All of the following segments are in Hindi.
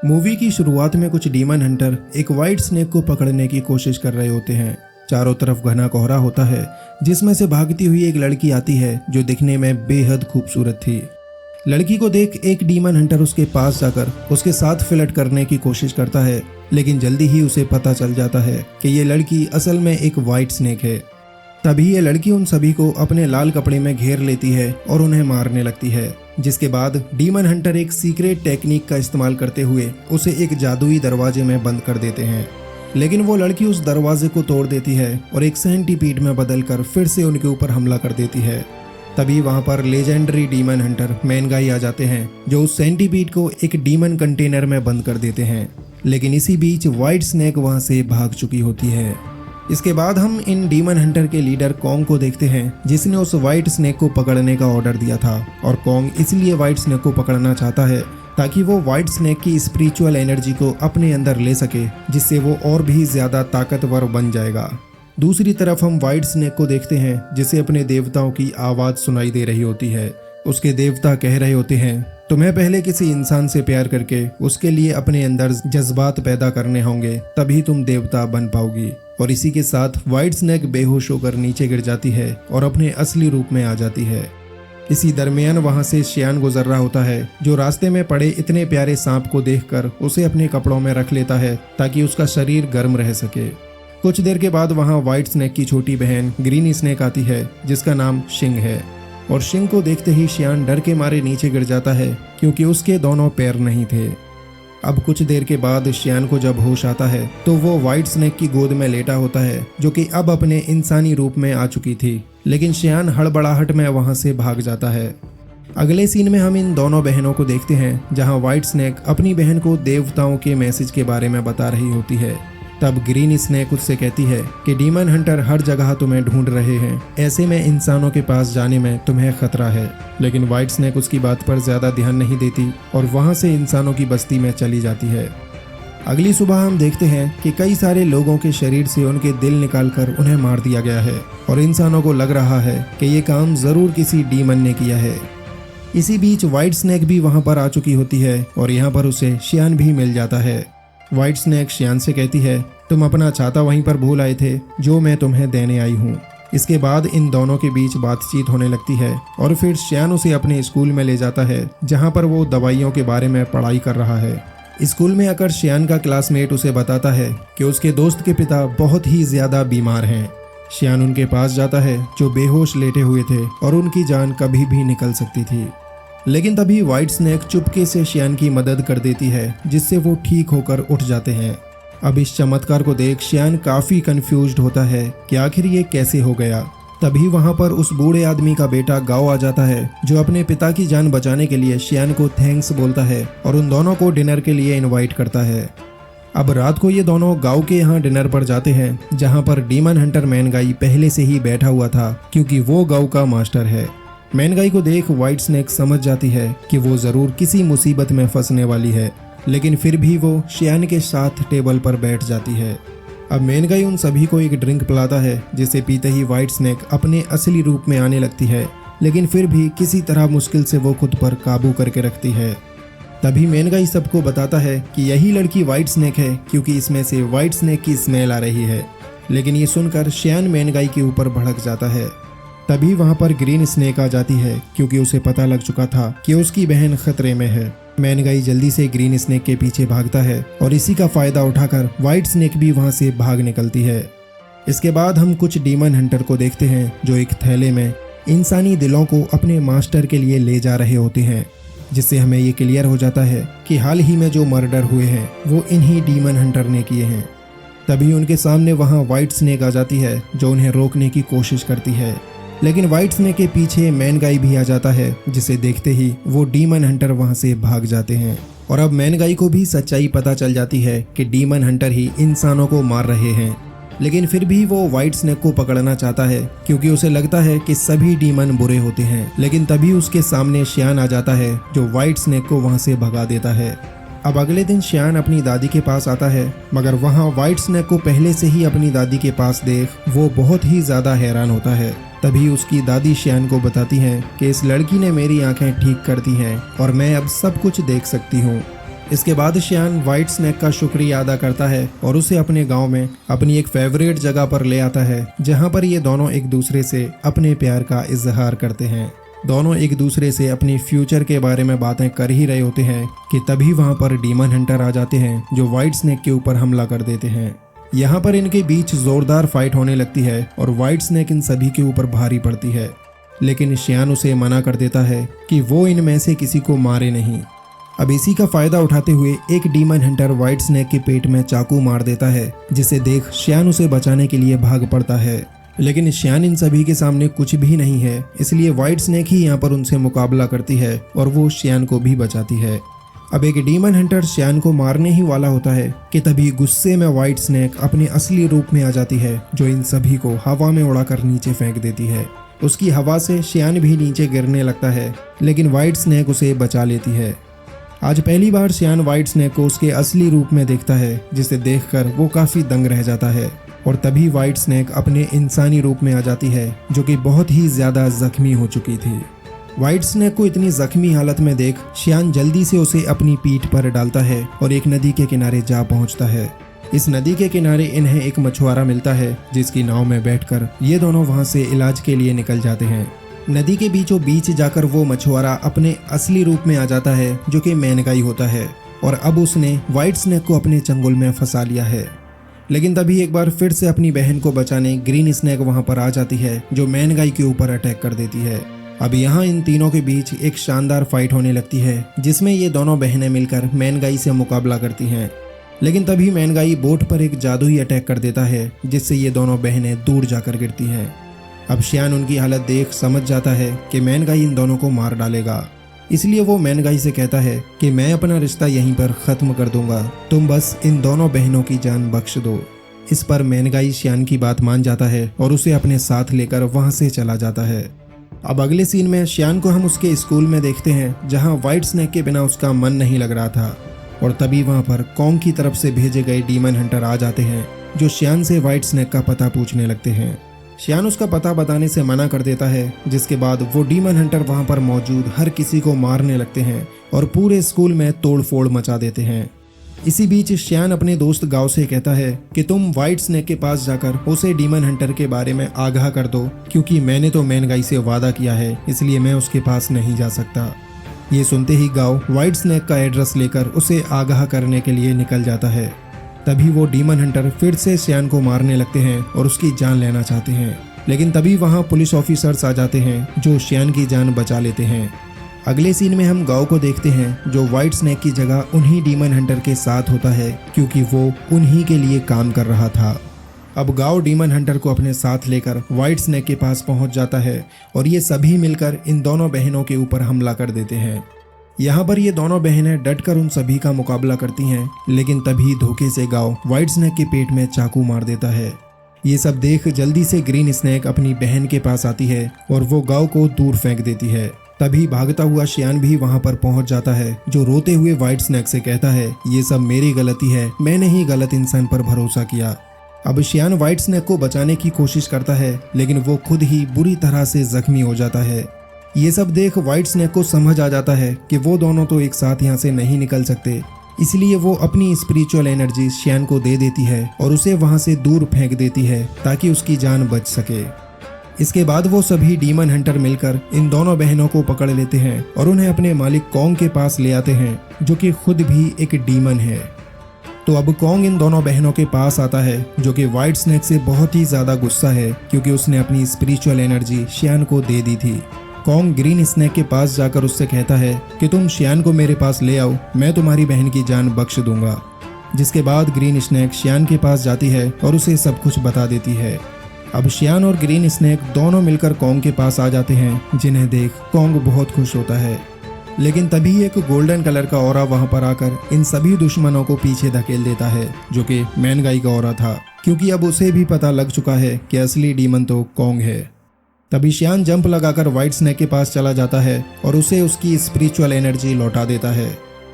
मूवी की शुरुआत में कुछ डीमन हंटर एक व्हाइट स्नेक को पकड़ने की कोशिश कर रहे होते हैं। चारों तरफ घना कोहरा होता है जिसमें से भागती हुई एक लड़की आती है जो दिखने में बेहद खूबसूरत थी। लड़की को देख एक डीमन हंटर उसके पास जाकर उसके साथ फ्लर्ट करने की कोशिश करता है, लेकिन जल्दी ही उसे पता चल जाता है कि ये लड़की असल में एक व्हाइट स्नेक है। तभी ये लड़की उन सभी को अपने लाल कपड़े में घेर लेती है और उन्हें मारने लगती है, जिसके बाद डीमन हंटर एक सीक्रेट टेक्निक का इस्तेमाल करते हुए उसे एक जादुई दरवाजे में बंद कर देते हैं। लेकिन वो लड़की उस दरवाजे को तोड़ देती है और एक सेंटीपीड में बदलकर फिर से उनके ऊपर हमला कर देती है। तभी वहां पर लेजेंडरी डीमन हंटर मैनगाई आ जाते हैं जो उस सेंटीपीड को एक डीमन कंटेनर में बंद कर देते हैं। लेकिन इसी बीच व्हाइट स्नेक वहां से भाग चुकी होती है। इसके बाद हम इन डीमन हंटर के लीडर कॉन्ग को देखते हैं, जिसने उस व्हाइट स्नेक को पकड़ने का ऑर्डर दिया था। और कॉन्ग इसलिए व्हाइट स्नेक को पकड़ना चाहता है ताकि वो व्हाइट स्नेक की स्पिरिचुअल एनर्जी को अपने अंदर ले सके, जिससे वो और भी ज्यादा ताकतवर बन जाएगा। दूसरी तरफ हम व्हाइट स्नेक को देखते हैं जिसे अपने देवताओं की आवाज सुनाई दे रही होती है। उसके देवता कह रहे होते हैं, तुम्हें पहले किसी इंसान से प्यार करके उसके लिए अपने अंदर जज्बात पैदा करने होंगे, तभी तुम देवता बन पाओगी। और इसी के साथ व्हाइट स्नेक बेहोश होकर नीचे गिर जाती है और अपने असली रूप में आ जाती है। इसी दरमियान वहां से शियान गुजर रहा होता है, जो रास्ते में पड़े इतने प्यारे सांप को देखकर उसे अपने कपड़ों में रख लेता है ताकि उसका शरीर गर्म रह सके। कुछ देर के बाद वहां व्हाइट स्नेक की छोटी बहन ग्रीन स्नेक आती है, जिसका नाम शिंग है। और शिंग को देखते ही शियान डर के मारे नीचे गिर जाता है क्योंकि उसके दोनों पैर नहीं थे। अब कुछ देर के बाद शियान को जब होश आता है तो वो व्हाइट स्नेक की गोद में लेटा होता है, जो कि अब अपने इंसानी रूप में आ चुकी थी। लेकिन शियान हड़बड़ाहट में वहां से भाग जाता है। अगले सीन में हम इन दोनों बहनों को देखते हैं, जहां व्हाइट स्नेक अपनी बहन को देवताओं के मैसेज के बारे में बता रही होती है। तब ग्रीन स्नेक उससे कहती है कि डीमन हंटर हर जगह तुम्हें ढूंढ रहे हैं, ऐसे में इंसानों के पास जाने में तुम्हें खतरा है। लेकिन व्हाइट स्नेक उसकी बात पर ज्यादा ध्यान नहीं देती और वहां से इंसानों की बस्ती में चली जाती है। अगली सुबह हम देखते हैं कि कई सारे लोगों के शरीर से उनके दिल निकालकर उन्हें मार दिया गया है और इंसानों को लग रहा है कि ये काम जरूर किसी डीमन ने किया है। इसी बीच व्हाइट स्नेक भी वहां पर आ चुकी होती है और यहाँ पर उसे शियान भी मिल जाता है। व्हाइट स्नेक शियान से कहती है, तुम अपना छाता वहीं पर भूल आए थे जो मैं तुम्हें देने आई हूँ। इसके बाद इन दोनों के बीच बातचीत होने लगती है और फिर शियान उसे अपने स्कूल में ले जाता है, जहाँ पर वो दवाइयों के बारे में पढ़ाई कर रहा है। स्कूल में आकर शियान का क्लासमेट उसे बताता है कि उसके दोस्त के पिता बहुत ही ज्यादा बीमार हैं। शियान उनके पास जाता है जो बेहोश लेटे हुए थे और उनकी जान कभी भी निकल सकती थी। लेकिन तभी व्हाइट स्नेक चुपके से शियान की मदद कर देती है, जिससे वो ठीक होकर उठ जाते हैं। अब इस चमत्कार को देख शियान काफी कंफ्यूज्ड होता है कि आखिर ये कैसे हो गया। तभी वहां पर उस बूढ़े आदमी का बेटा गाओ आ जाता है, जो अपने पिता की जान बचाने के लिए शियान को थैंक्स बोलता है और उन दोनों को डिनर के लिए इनवाइट करता है। अब रात को ये दोनों गाओ के यहाँ डिनर पर जाते हैं, जहाँ पर डीमन हंटर मैनगाई पहले से ही बैठा हुआ था, क्योंकि वो गाओ का मास्टर है। मैनगाई को देख व्हाइट स्नेक समझ जाती है कि वो जरूर किसी मुसीबत में फंसने वाली है, लेकिन फिर भी वो शियान के साथ टेबल पर बैठ जाती है। अब मैनगाई उन सभी को एक ड्रिंक पिलाता है, जिसे पीते ही व्हाइट स्नेक अपने असली रूप में आने लगती है, लेकिन फिर भी किसी तरह मुश्किल से वो खुद पर काबू करके रखती है। तभी मैनगाई सबको बताता है कि यही लड़की व्हाइट स्नेक है, क्योंकि इसमें से व्हाइट स्नेक की स्मेल आ रही है। लेकिन ये सुनकर शियान मैनगाई के ऊपर भड़क जाता है। तभी वहां पर ग्रीन स्नेक आ जाती है, क्योंकि उसे पता लग चुका था कि उसकी बहन खतरे में है। मैनगाई जल्दी से ग्रीन स्नेक के पीछे भागता है और इसी का फायदा उठाकर व्हाइट स्नेक भी वहां से भाग निकलती है। इसके बाद हम कुछ डीमन हंटर को देखते हैं, जो एक थैले में इंसानी दिलों को अपने मास्टर के लिए ले जा रहे होते हैं, जिससे हमें ये क्लियर हो जाता है कि हाल ही में जो मर्डर हुए हैं वो इन्हीं डीमन हंटर ने किए हैं। तभी उनके सामने वहां व्हाइट स्नेक आ जाती है, जो उन्हें रोकने की कोशिश करती है। लेकिन व्हाइट स्नेक के पीछे मैनगाई भी आ जाता है, जिसे देखते ही वो डीमन हंटर वहां से भाग जाते हैं। और अब मैनगाई को भी सच्चाई पता चल जाती है कि डीमन हंटर ही इंसानों को मार रहे हैं। लेकिन फिर भी वो व्हाइट स्नेक को पकड़ना चाहता है, क्योंकि उसे लगता है कि सभी डीमन बुरे होते हैं। लेकिन तभी उसके सामने शियान आ जाता है, जो व्हाइट स्नेक को वहां से भगा देता है। अब अगले दिन शियान अपनी दादी के पास आता है, मगर वहां व्हाइट स्नेक को पहले से ही अपनी दादी के पास देख वो बहुत ही ज्यादा हैरान होता है। तभी उसकी दादी शियान को बताती हैं कि इस लड़की ने मेरी आंखें ठीक कर दी हैं और मैं अब सब कुछ देख सकती हूँ। इसके बाद शियान व्हाइट स्नेक का शुक्रिया अदा करता है और उसे अपने गांव में अपनी एक फेवरेट जगह पर ले आता है, जहां पर ये दोनों एक दूसरे से अपने प्यार का इजहार करते हैं। दोनों एक दूसरे से अपनी फ्यूचर के बारे में बातें कर ही रहे होते हैं कि तभी वहां पर डीमन हंटर आ जाते हैं जो व्हाइट स्नेक के ऊपर हमला कर देते हैं। यहाँ पर इनके बीच जोरदार फाइट होने लगती है और व्हाइट स्नेक इन सभी के ऊपर भारी पड़ती है, लेकिन शियान उसे मना कर देता है कि वो इनमें से किसी को मारे नहीं। अब इसी का फायदा उठाते हुए एक डीमन हंटर व्हाइट स्नेक के पेट में चाकू मार देता है, जिसे देख शियान उसे बचाने के लिए भाग पड़ता है। लेकिन शियान इन सभी के सामने कुछ भी नहीं है, इसलिए व्हाइट स्नेक ही यहाँ पर उनसे मुकाबला करती है और वो शियान को भी बचाती है। अब एक डीमन हंटर शियान को मारने ही वाला होता है कि तभी गुस्से में व्हाइट स्नेक अपने असली रूप में आ जाती है, जो इन सभी को हवा में उड़ाकर नीचे फेंक देती है। उसकी हवा से शियान भी नीचे गिरने लगता है, लेकिन व्हाइट स्नेक उसे बचा लेती है। आज पहली बार शियान व्हाइट स्नेक को उसके असली रूप में देखता है, जिसे देखकर वो काफी दंग रह जाता है। और तभी व्हाइट स्नेक अपने इंसानी रूप में आ जाती है, जो कि बहुत ही ज्यादा जख्मी हो चुकी थी। व्हाइट स्नेक को इतनी जख्मी हालत में देख शियान जल्दी से उसे अपनी पीठ पर डालता है और एक नदी के किनारे जा पहुंचता है। इस नदी के किनारे इन्हें एक मछुआरा मिलता है, जिसकी नाव में बैठकर ये दोनों वहां से इलाज के लिए निकल जाते हैं। नदी के बीचों बीच जाकर वो मछुआरा अपने असली रूप में आ जाता है, जो कि मैनगाई होता है, और अब उसने व्हाइट स्नेक को अपने चंगुल में फंसा लिया है। लेकिन तभी एक बार फिर से अपनी बहन को बचाने ग्रीन स्नेक वहां पर आ जाती है, जो मैनगाई के ऊपर अटैक कर देती है। अब यहाँ इन तीनों के बीच एक शानदार फाइट होने लगती है, जिसमें ये दोनों बहनें मिलकर मैनगाई से मुकाबला करती हैं। लेकिन तभी मैनगाई बोट पर एक जादुई अटैक कर देता है, जिससे ये दोनों बहनें दूर जाकर गिरती हैं। अब शियान उनकी हालत देख समझ जाता है कि मैनगाई इन दोनों को मार डालेगा, इसलिए वो मैनगाई से कहता है कि मैं अपना रिश्ता यहीं पर खत्म कर दूंगा, तुम बस इन दोनों बहनों की जान बख्श दो। इस पर मैनगाई शियान की बात मान जाता है और उसे अपने साथ लेकर वहां से चला जाता है। अब अगले सीन में शियान को हम उसके स्कूल में देखते हैं, जहां व्हाइट स्नेक के बिना उसका मन नहीं लग रहा था। और तभी वहां पर कॉन्ग की तरफ से भेजे गए डीमन हंटर आ जाते हैं, जो शियान से व्हाइट स्नेक का पता पूछने लगते हैं। शियान उसका पता बताने से मना कर देता है, जिसके बाद वो डीमन हंटर वहां पर मौजूद हर किसी को मारने लगते हैं और पूरे स्कूल में तोड़फोड़ मचा देते हैं। इसी बीच शियान अपने दोस्त गाओ से कहता है कि तुम व्हाइट स्नेक के पास जाकर उसे डीमन हंटर के बारे में आगाह कर दो, क्योंकि मैंने तो मैनगाई से वादा किया है, इसलिए मैं उसके पास नहीं जा सकता। ये सुनते ही गाओ व्हाइट स्नेक का एड्रेस लेकर उसे आगाह करने के लिए निकल जाता है। तभी वो डीमन हंटर फिर से शियान को मारने लगते हैं और उसकी जान लेना चाहते हैं, लेकिन तभी वहां पुलिस ऑफिसर्स आ जाते हैं, जो शियान की जान बचा लेते हैं। अगले सीन में हम गाओ को देखते हैं, जो व्हाइट स्नेक की जगह उन्हीं डीमन हंटर के साथ होता है, क्योंकि वो उन्हीं के लिए काम कर रहा था। अब गाओ डीमन हंटर को अपने साथ लेकर व्हाइट स्नेक के पास पहुंच जाता है और ये सभी मिलकर इन दोनों बहनों के ऊपर हमला कर देते हैं। यहाँ पर ये दोनों बहनें डटकर उन सभी का मुकाबला करती हैं, लेकिन तभी धोखे से गाओ व्हाइट स्नेक के पेट में चाकू मार देता है। ये सब देख जल्दी से ग्रीन स्नेक अपनी बहन के पास आती है और वो गाओ को दूर फेंक देती है। तभी भागता हुआ शियान भी वहां पर पहुंच जाता है, जो रोते हुए व्हाइट स्नेक से कहता है ये सब मेरी गलती है, मैंने ही गलत इंसान पर भरोसा किया। अब शियान व्हाइट स्नेक को बचाने की कोशिश करता है, लेकिन वो खुद ही बुरी तरह से जख्मी हो जाता है। ये सब देख व्हाइट स्नेक को समझ आ जाता है कि वो दोनों तो एक साथ यहाँ से नहीं निकल सकते, इसलिए वो अपनी स्पिरिचुअल एनर्जी शियान को दे देती है और उसे वहां से दूर फेंक देती है, ताकि उसकी जान बच सके। इसके बाद वो सभी डीमन हंटर मिलकर इन दोनों बहनों को पकड़ लेते हैं और उन्हें अपने मालिक कॉन्ग के पास ले आते हैं, जो कि खुद भी एक डीमन है। तो अब कॉन्ग इन दोनों बहनों के पास आता है, जो कि व्हाइट स्नेक से बहुत ही ज्यादा गुस्सा है, क्योंकि उसने अपनी स्पिरिचुअल एनर्जी शियान को दे दी थी। कॉन्ग ग्रीन स्नेक के पास जाकर उससे कहता है कि तुम शियान को मेरे पास ले आओ, मैं तुम्हारी बहन की जान बख्श दूंगा। जिसके बाद ग्रीन स्नेक शियान के पास जाती है और उसे सब कुछ बता देती है। अब शियान और ग्रीन स्नेक दोनों मिलकर कॉन्ग के पास आ जाते हैं, जिन्हें देख कॉन्ग बहुत खुश होता है। लेकिन तभी एक गोल्डन कलर का ऑरा वहां पर आकर इन सभी दुश्मनों को पीछे धकेल देता है, जो कि मैनगाई का ऑरा था, क्योंकि अब उसे भी पता लग चुका है कि असली डीमन तो कॉन्ग है। तभी शियान जंप लगाकर व्हाइट स्नेक के पास चला जाता है और उसे उसकी स्पिरिचुअल एनर्जी लौटा देता है।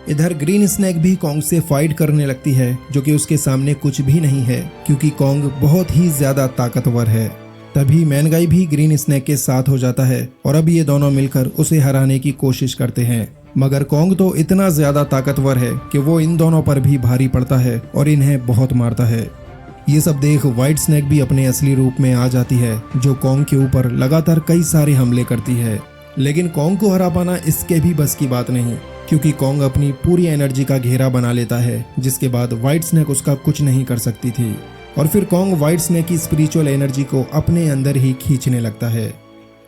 इधर ग्रीन स्नेक भी कॉन्ग से फाइट करने लगती है, जो कि उसके सामने कुछ भी नहीं है, क्योंकि कॉन्ग बहुत ही ज्यादा ताकतवर है। तभी मैनगाई भी ग्रीन स्नेक के साथ हो जाता है और अब ये दोनों मिलकर उसे हराने की कोशिश करते हैं। मगर कॉन्ग तो इतना ज्यादा ताकतवर है कि वो इन दोनों पर भी भारी पड़ता है और इन्हें बहुत मारता है। ये सब देख व्हाइट स्नेक भी अपने असली रूप में आ जाती है, जो कॉन्ग के ऊपर लगातार कई सारे हमले करती है। लेकिन कॉन्ग को हरा पाना इसके भी बस की बात नहीं, क्योंकि कॉन्ग अपनी पूरी एनर्जी का घेरा बना लेता है, जिसके बाद व्हाइट स्नेक उसका कुछ नहीं कर सकती थी। और फिर कॉन्ग व्हाइट स्नेक की स्पिरिचुअल एनर्जी को अपने अंदर ही खींचने लगता है।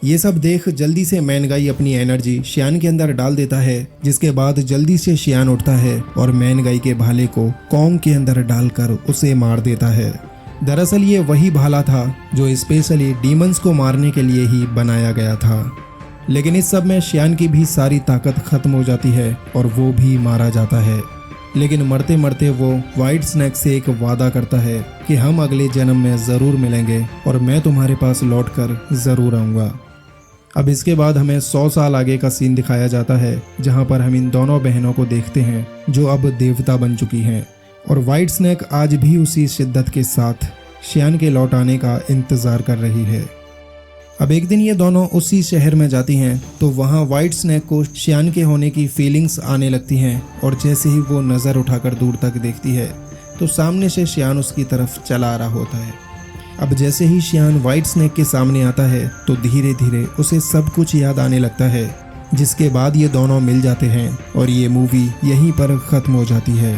ये सब देख जल्दी से मैन गाई अपनी एनर्जी शियान के अंदर डाल देता है, जिसके बाद जल्दी से शियान उठता है और मैन गाई के भाले को कॉन्ग के अंदर डालकर उसे मार देता है। दरअसल ये वही भाला था जो स्पेशली डीमंस को मारने के लिए ही बनाया गया था। लेकिन इस सब में शियान की भी सारी ताकत खत्म हो जाती है और वो भी मारा जाता है। लेकिन मरते मरते वो व्हाइट स्नेक से एक वादा करता है कि हम अगले जन्म में ज़रूर मिलेंगे और मैं तुम्हारे पास लौटकर ज़रूर आऊँगा। अब इसके बाद हमें 100 साल आगे का सीन दिखाया जाता है, जहाँ पर हम इन दोनों बहनों को देखते हैं जो अब देवता बन चुकी हैं, और व्हाइट स्नेक आज भी उसी शिद्दत के साथ शियान के लौट आने का इंतज़ार कर रही है। अब एक दिन ये दोनों उसी शहर में जाती हैं तो वहाँ व्हाइट स्नेक को शियान के होने की फीलिंग्स आने लगती हैं, और जैसे ही वो नज़र उठाकर दूर तक देखती है तो सामने से शियान उसकी तरफ चला आ रहा होता है। अब जैसे ही शियान व्हाइट स्नेक के सामने आता है तो धीरे धीरे उसे सब कुछ याद आने लगता है, जिसके बाद ये दोनों मिल जाते हैं और ये मूवी यहीं पर ख़त्म हो जाती है।